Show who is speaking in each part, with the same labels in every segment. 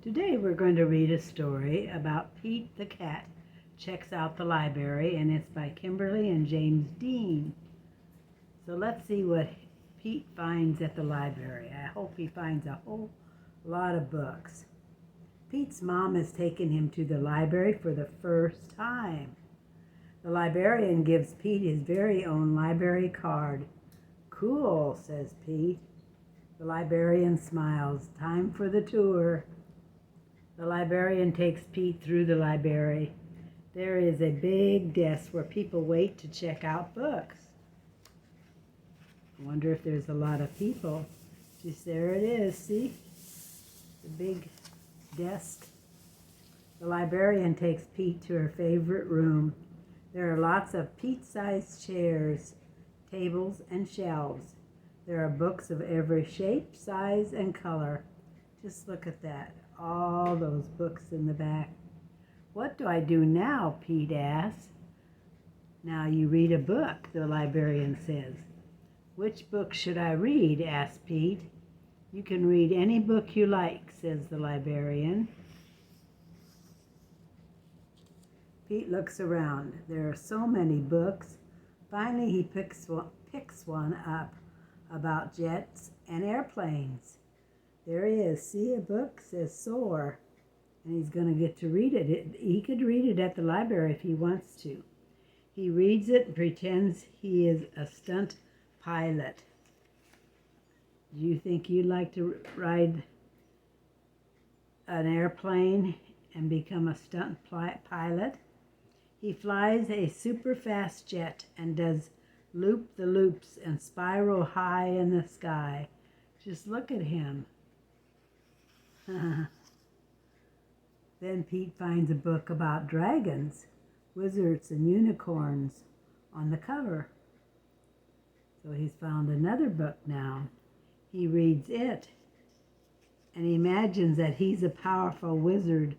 Speaker 1: Today we're going to read a story about Pete the Cat Checks Out the Library, and it's by Kimberly and James Dean. So let's see what Pete finds at the library. I hope he finds a whole lot of books. Pete's mom has taken him to the library for the first time. The librarian gives Pete his very own library card. "Cool," says Pete. The librarian smiles. "Time for the tour." The librarian takes Pete through the library. There is a big desk where people wait to check out books. I wonder if there's a lot of people. Just there it is, see? The big desk. The librarian takes Pete to her favorite room. There are lots of Pete-sized chairs, tables, and shelves. There are books of every shape, size, and color. Just look at that. All those books in the back. "What do I do now?" Pete asks. "Now you read a book," the librarian says. "Which book should I read?" asks Pete. "You can read any book you like," says the librarian. Pete looks around. There are so many books. Finally, he picks one up about jets and airplanes. There he is. See, a book says "Soar," and he's going to get to read it. He could read it at the library if he wants to. He reads it and pretends he is a stunt pilot. Do you think you'd like to ride an airplane and become a stunt pilot? He flies a super fast jet and does loop-the-loops and spiral high in the sky. Just look at him. Then Pete finds a book about dragons, wizards, and unicorns on the cover. So he's found another book now. He reads it and he imagines that he's a powerful wizard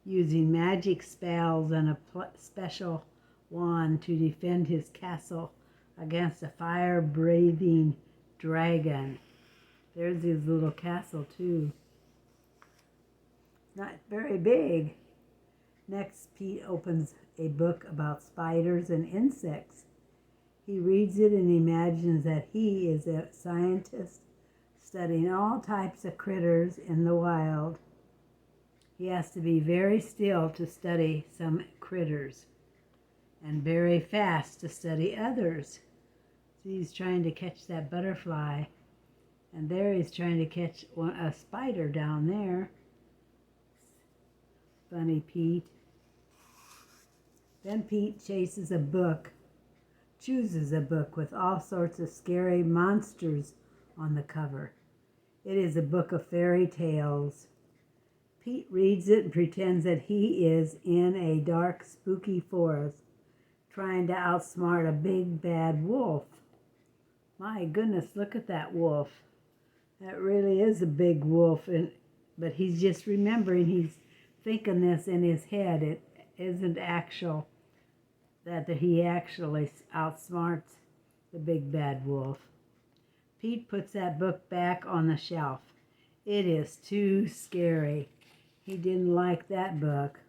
Speaker 1: using magic spells and a special wand to defend his castle against a fire-breathing dragon. There's his little castle too. Not very big. Next, Pete opens a book about spiders and insects. He reads it and imagines that he is a scientist studying all types of critters in the wild. He has to be very still to study some critters and very fast to study others. See, he's trying to catch that butterfly, and there he's trying to catch a spider down there. Funny Pete. Then Pete chooses a book with all sorts of scary monsters on the cover. It is a book of fairy tales. Pete reads it and pretends that he is in a dark, spooky forest, trying to outsmart a big, bad wolf. My goodness, look at that wolf. That really is a big wolf, but he's just remembering, he's thinking this in his head. It isn't actual, that he actually outsmarts the big bad wolf. Pete puts that book back on the shelf. It is too scary. He didn't like that book.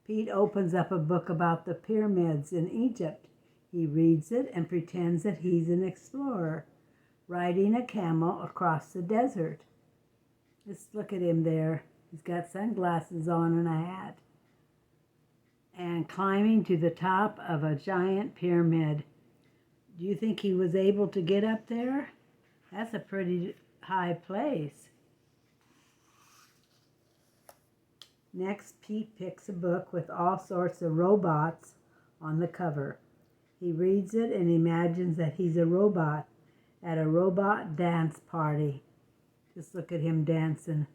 Speaker 1: Pete opens up a book about the pyramids in Egypt. He reads it and pretends that he's an explorer, riding a camel across the desert. Just look at him there. He's got sunglasses on and a hat. And climbing to the top of a giant pyramid. Do you think he was able to get up there? That's a pretty high place. Next, Pete picks a book with all sorts of robots on the cover. He reads it and imagines that he's a robot at a robot dance party. Just look at him dancing.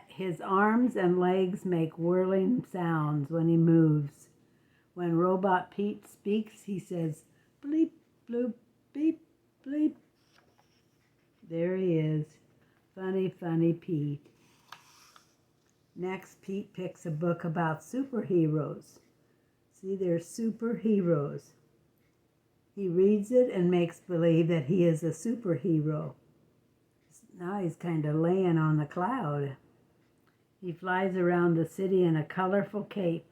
Speaker 1: His arms and legs make whirling sounds when he moves. When Robot Pete speaks, he says, "Bleep, bloop, beep, bleep." There he is. Funny, funny Pete. Next, Pete picks a book about superheroes. See, they're superheroes. He reads it and makes believe that he is a superhero. Now he's kind of laying on the cloud. He flies around the city in a colorful cape,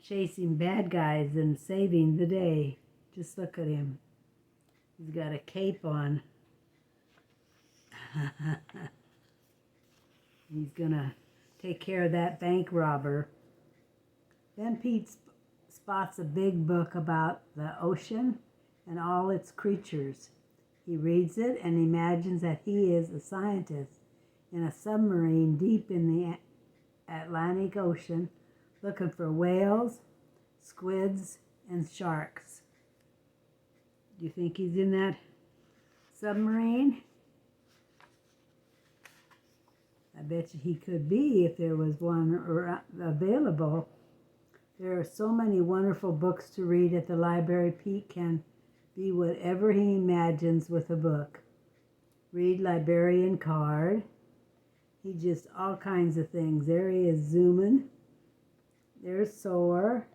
Speaker 1: chasing bad guys and saving the day. Just look at him. He's got a cape on. He's gonna take care of that bank robber. Then Pete spots a big book about the ocean and all its creatures. He reads it and imagines that he is a scientist in a submarine deep in the Atlantic Ocean looking for whales, squids, and sharks. Do you think he's in that submarine? I bet you he could be if there was one available. There are so many wonderful books to read at the library. Pete can be whatever he imagines with a book. Read librarian card. He just all kinds of things. There he is zooming. There's Soar.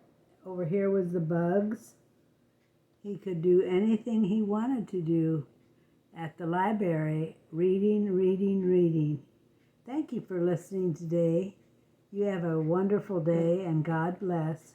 Speaker 1: Over here was the bugs. He could do anything he wanted to do at the library. Reading, reading, reading. Thank you for listening today. You have a wonderful day and God bless.